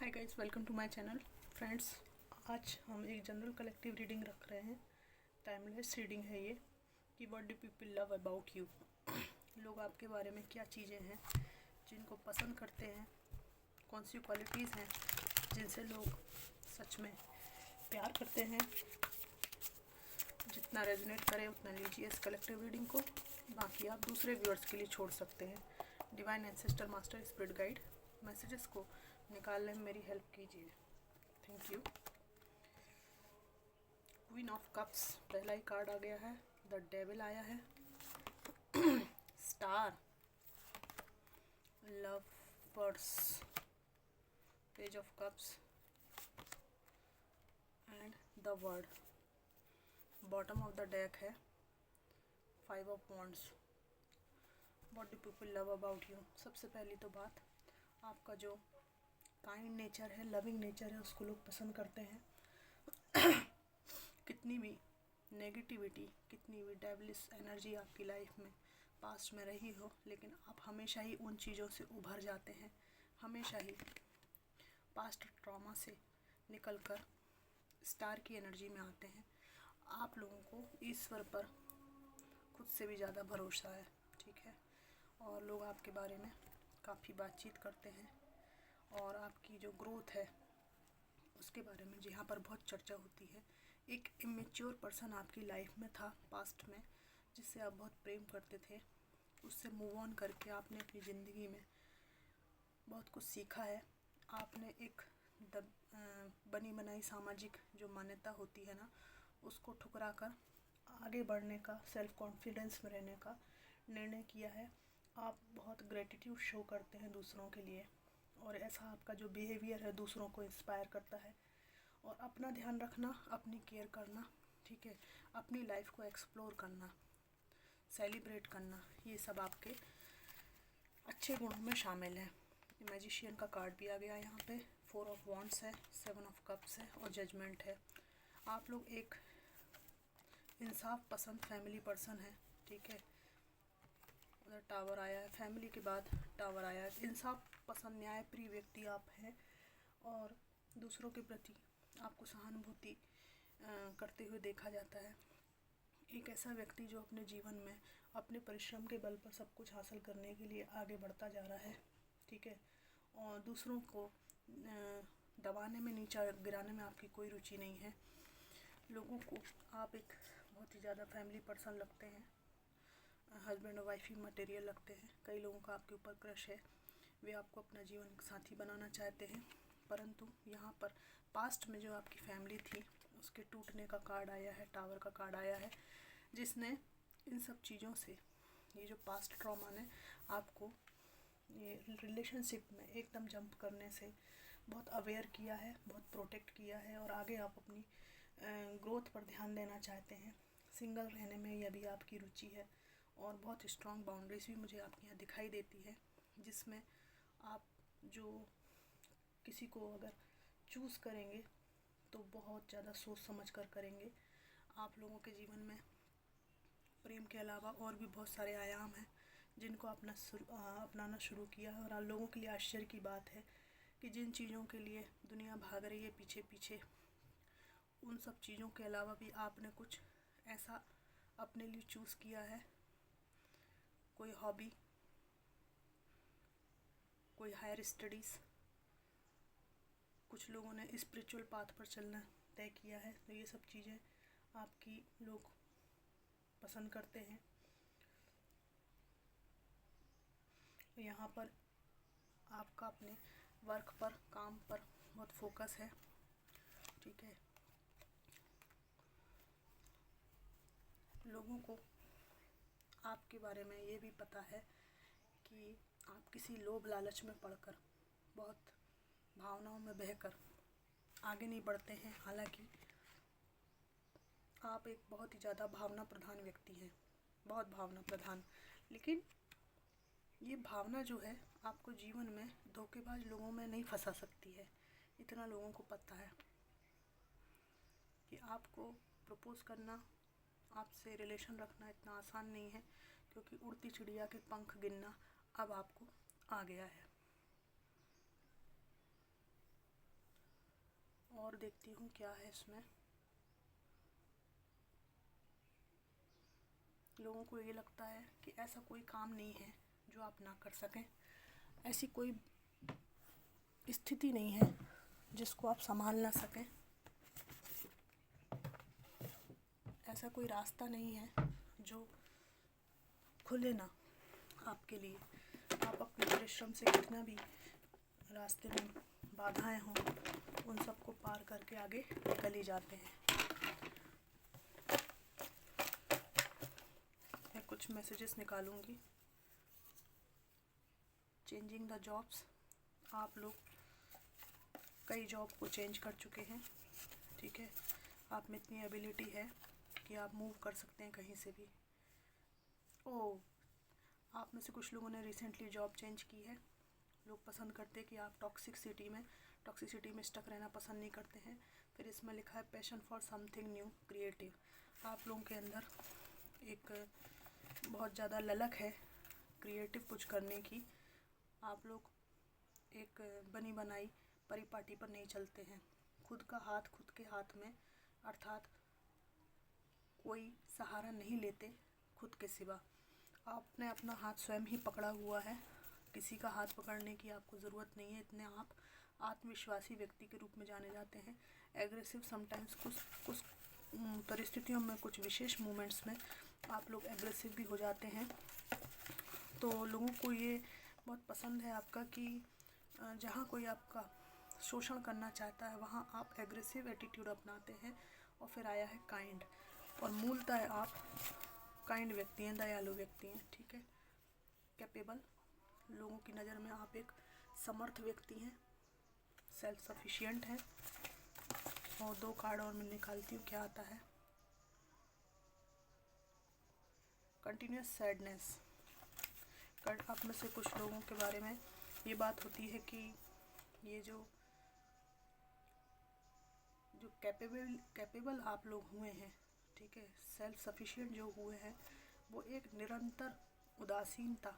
Hi guys, welcome to my channel. Friends, आज हम एक जनरल कलेक्टिव रीडिंग रख रहे हैं। टाइमलेस रीडिंग है ये कि what do people love about you. लोग आपके बारे में क्या चीज़ें हैं जिनको पसंद करते हैं, कौन सी क्वालिटीज़ हैं जिनसे लोग सच में प्यार करते हैं। जितना रेजोनेट करे उतना लीजिए इस कलेक्टिव रीडिंग को, बाकी आप दूसरे व्यूअर्स के लिए छोड़ सकते हैं। Divine ancestor, master, spirit guide messages को निकालने में मेरी हेल्प कीजिए। Thank you. Queen of cups पहला ही कार्ड आ गया है। द डेविल आया है। Star, love birds, page of cups and the world. Bottom of the deck है five of wands. What do people love about you. सबसे पहली तो बात, आपका जो काइंड नेचर है, लविंग नेचर है, उसको लोग पसंद करते हैं। कितनी भी नेगेटिविटी, कितनी भी डेविलिश एनर्जी आपकी लाइफ में पास्ट में रही हो, लेकिन आप हमेशा ही उन चीज़ों से उभर जाते हैं। हमेशा ही पास्ट ट्रॉमा से निकलकर स्टार की एनर्जी में आते हैं। आप लोगों को ईश्वर पर खुद से भी ज़्यादा भरोसा है, ठीक है। और लोग आपके बारे में काफ़ी बातचीत करते हैं और आपकी जो ग्रोथ है उसके बारे में जहाँ पर बहुत चर्चा होती है। एक इमेच्योर पर्सन आपकी लाइफ में था पास्ट में, जिससे आप बहुत प्रेम करते थे। उससे मूव ऑन करके आपने अपनी ज़िंदगी में बहुत कुछ सीखा है। आपने एक बनी बनाई सामाजिक जो मान्यता होती है ना, उसको ठुकरा कर आगे बढ़ने का, सेल्फ कॉन्फिडेंस में रहने का निर्णय किया है। आप बहुत ग्रेटिट्यूड शो करते हैं दूसरों के लिए, और ऐसा आपका जो बिहेवियर है दूसरों को इंस्पायर करता है। और अपना ध्यान रखना, अपनी केयर करना, ठीक है, अपनी लाइफ को एक्सप्लोर करना, सेलिब्रेट करना, ये सब आपके अच्छे गुणों में शामिल है। मैजिशियन का कार्ड भी आ गया यहाँ पे। फोर ऑफ वॉन्ड्स है, सेवन ऑफ कप्स है और जजमेंट है। आप लोग एक इंसाफ पसंद फैमिली पर्सन है, ठीक है। उधर टावर आया है, फैमिली के बाद टावर आया है। इंसाफ पसंद, न्याय प्रिय व्यक्ति आप हैं और दूसरों के प्रति आपको सहानुभूति करते हुए देखा जाता है। एक ऐसा व्यक्ति जो अपने जीवन में अपने परिश्रम के बल पर सब कुछ हासिल करने के लिए आगे बढ़ता जा रहा है, ठीक है। और दूसरों को दबाने में, नीचा गिराने में आपकी कोई रुचि नहीं है। लोगों को आप एक बहुत ही ज़्यादा फैमिली पर्सन लगते हैं, हस्बैंड और वाइफ ही मटेरियल लगते हैं। कई लोगों का आपके ऊपर क्रश है, वे आपको अपना जीवन साथी बनाना चाहते हैं। परंतु यहाँ पर पास्ट में जो आपकी फैमिली थी उसके टूटने का कार्ड आया है, टावर का कार्ड आया है, जिसने इन सब चीज़ों से, ये जो पास्ट ट्रॉमा ने आपको ये रिलेशनशिप में एकदम जंप करने से बहुत अवेयर किया है, बहुत प्रोटेक्ट किया है। और आगे आप अपनी ग्रोथ पर ध्यान देना चाहते हैं। सिंगल रहने में यह भी आपकी रुचि है और बहुत स्ट्रॉन्ग बाउंड्रीज भी मुझे आपके यहाँ दिखाई देती है, जिसमें आप जो किसी को अगर चूज़ करेंगे तो बहुत ज़्यादा सोच समझ कर करेंगे। आप लोगों के जीवन में प्रेम के अलावा और भी बहुत सारे आयाम हैं जिनको अपनाना शुरू किया है। और आप लोगों के लिए आश्चर्य की बात है कि जिन चीज़ों के लिए दुनिया भाग रही है पीछे पीछे, उन सब चीज़ों के अलावा भी आपने कुछ ऐसा अपने लिए चूज़ किया है। कोई हॉबी, कोई हायर स्टडीज़, कुछ लोगों ने स्पिरिचुअल पाथ पर चलना तय किया है। तो ये सब चीज़ें आपकी लोग पसंद करते हैं। यहाँ पर आपका अपने वर्क पर, काम पर बहुत फोकस है, ठीक है। लोगों को आपके बारे में ये भी पता है कि आप किसी लोभ लालच में पड़कर, बहुत भावनाओं में बहकर आगे नहीं बढ़ते हैं। हालांकि आप एक बहुत ही ज़्यादा भावना प्रधान व्यक्ति हैं, बहुत भावना प्रधान, लेकिन ये भावना जो है आपको जीवन में धोखेबाज लोगों में नहीं फंसा सकती है। इतना लोगों को पता है कि आपको प्रपोज़ करना, आपसे रिलेशन रखना इतना आसान नहीं है, क्योंकि उड़ती चिड़िया के पंख गिनना अब आपको आ गया है। और देखती हूँ क्या है इसमें। लोगों को ये लगता है कि ऐसा कोई काम नहीं है जो आप ना कर सकें, ऐसी कोई स्थिति नहीं है जिसको आप संभाल ना सकें, ऐसा कोई रास्ता नहीं है जो खुले ना आपके लिए। आप अपने परिश्रम से कितना भी रास्ते में बाधाएं हों, उन सबको पार करके आगे निकल ही जाते हैं। मैं कुछ मैसेजेस निकालूंगी। चेंजिंग द जॉब्स, आप लोग कई जॉब को चेंज कर चुके हैं, ठीक है। आप में इतनी एबिलिटी है कि आप मूव कर सकते हैं कहीं से भी। ओह, आप में से कुछ लोगों ने रिसेंटली जॉब चेंज की है। लोग पसंद करते हैं कि आप टॉक्सिसिटी में स्टक रहना पसंद नहीं करते हैं। फिर इसमें लिखा है passion for something new creative. आप लोगों के अंदर एक बहुत ज़्यादा ललक है क्रिएटिव कुछ करने की। आप लोग एक बनी बनाई परिपाटी पर नहीं चलते हैं। खुद का हाथ खुद के हाथ में, अर्थात कोई सहारा नहीं लेते खुद के सिवा। आपने अपना हाथ स्वयं ही पकड़ा हुआ है, किसी का हाथ पकड़ने की आपको ज़रूरत नहीं है। इतने आप आत्मविश्वासी व्यक्ति के रूप में जाने जाते हैं। एग्रेसिव समटाइम्स कुछ परिस्थितियों में, कुछ विशेष मोमेंट्स में आप लोग एग्रेसिव भी हो जाते हैं। तो लोगों को ये बहुत पसंद है आपका कि जहाँ कोई आपका शोषण करना चाहता है वहाँ आप एग्रेसिव एटीट्यूड अपनाते हैं। और फिर आया है काइंड, और मूलतः आप काइंड व्यक्ति हैं, दयालु व्यक्ति हैं, ठीक है। कैपेबल, लोगों की नज़र में आप एक समर्थ व्यक्ति हैं, सेल्फ सफिशिएंट हैं। और 2 कार्ड और मैं निकालती हूँ क्या आता है। कंटिन्यूस सैडनेस, आप में से कुछ लोगों के बारे में ये बात होती है कि ये जो कैपेबल आप लोग हुए हैं, ठीक है, सेल्फ सफिशिएंट जो हुए हैं, वो एक निरंतर उदासीनता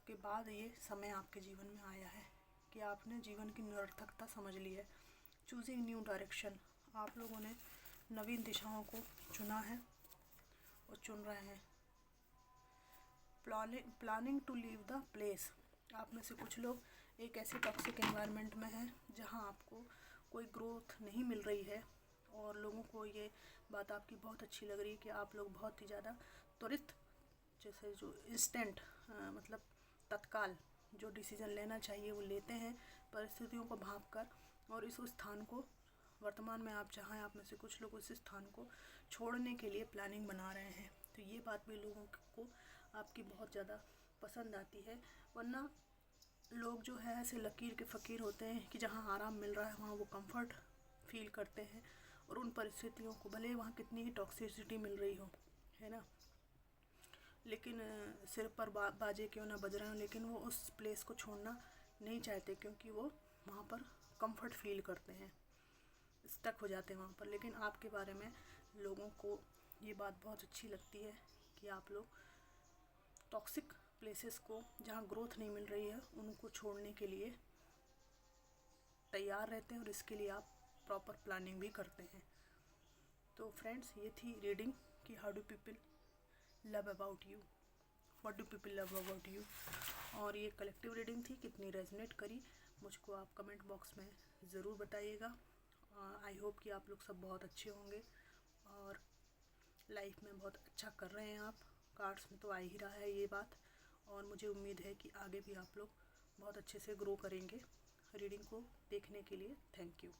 के बाद ये समय आपके जीवन में आया है कि आपने जीवन की निरर्थकता समझ ली है। चूजिंग न्यू डायरेक्शन, आप लोगों ने नवीन दिशाओं को चुना है और चुन रहे हैं। Planning to leave the place, आप में से कुछ लोग एक ऐसे टॉक्सिक एनवायरनमेंट में हैं जहां आपको कोई ग्रोथ नहीं मिल रही है। और लोगों को ये बात आपकी बहुत अच्छी लग रही है कि आप लोग बहुत ही ज़्यादा त्वरित, जैसे जो इंस्टेंट, मतलब तत्काल जो डिसीज़न लेना चाहिए वो लेते हैं परिस्थितियों को भांप कर। और इस स्थान को, वर्तमान में आप जहाँ, आप में से कुछ लोग उस स्थान को छोड़ने के लिए प्लानिंग बना रहे हैं। तो ये बात भी लोगों को आपकी बहुत ज़्यादा पसंद आती है। वरना लोग जो है ऐसे लकीर के फ़कीर होते हैं कि जहाँ आराम मिल रहा है वहाँ वो कंफर्ट फील करते हैं। और उन परिस्थितियों को, भले वहाँ कितनी ही टॉक्सिसिटी मिल रही हो, है ना, लेकिन सिर पर बाजे क्यों ना बज रहे हो, लेकिन वो उस प्लेस को छोड़ना नहीं चाहते क्योंकि वो वहाँ पर कंफर्ट फील करते हैं, स्टक हो जाते हैं वहाँ पर। लेकिन आपके बारे में लोगों को ये बात बहुत अच्छी लगती है कि आप लोग टॉक्सिक प्लेसेस को, जहाँ ग्रोथ नहीं मिल रही है, उनको छोड़ने के लिए तैयार रहते हैं। और इसके लिए आप प्रॉपर प्लानिंग भी करते हैं। तो फ्रेंड्स, ये थी रीडिंग कि how do people love about you, what do people love about you. और ये कलेक्टिव रीडिंग थी, कितनी रेजोनेट करी मुझको आप कमेंट बॉक्स में ज़रूर बताइएगा। आई होप कि आप लोग सब बहुत अच्छे होंगे और लाइफ में बहुत अच्छा कर रहे हैं। आप कार्ड्स में तो आ ही रहा है ये बात, और मुझे उम्मीद है कि आगे भी आप लोग बहुत अच्छे से ग्रो करेंगे। रीडिंग को देखने के लिए थैंक यू।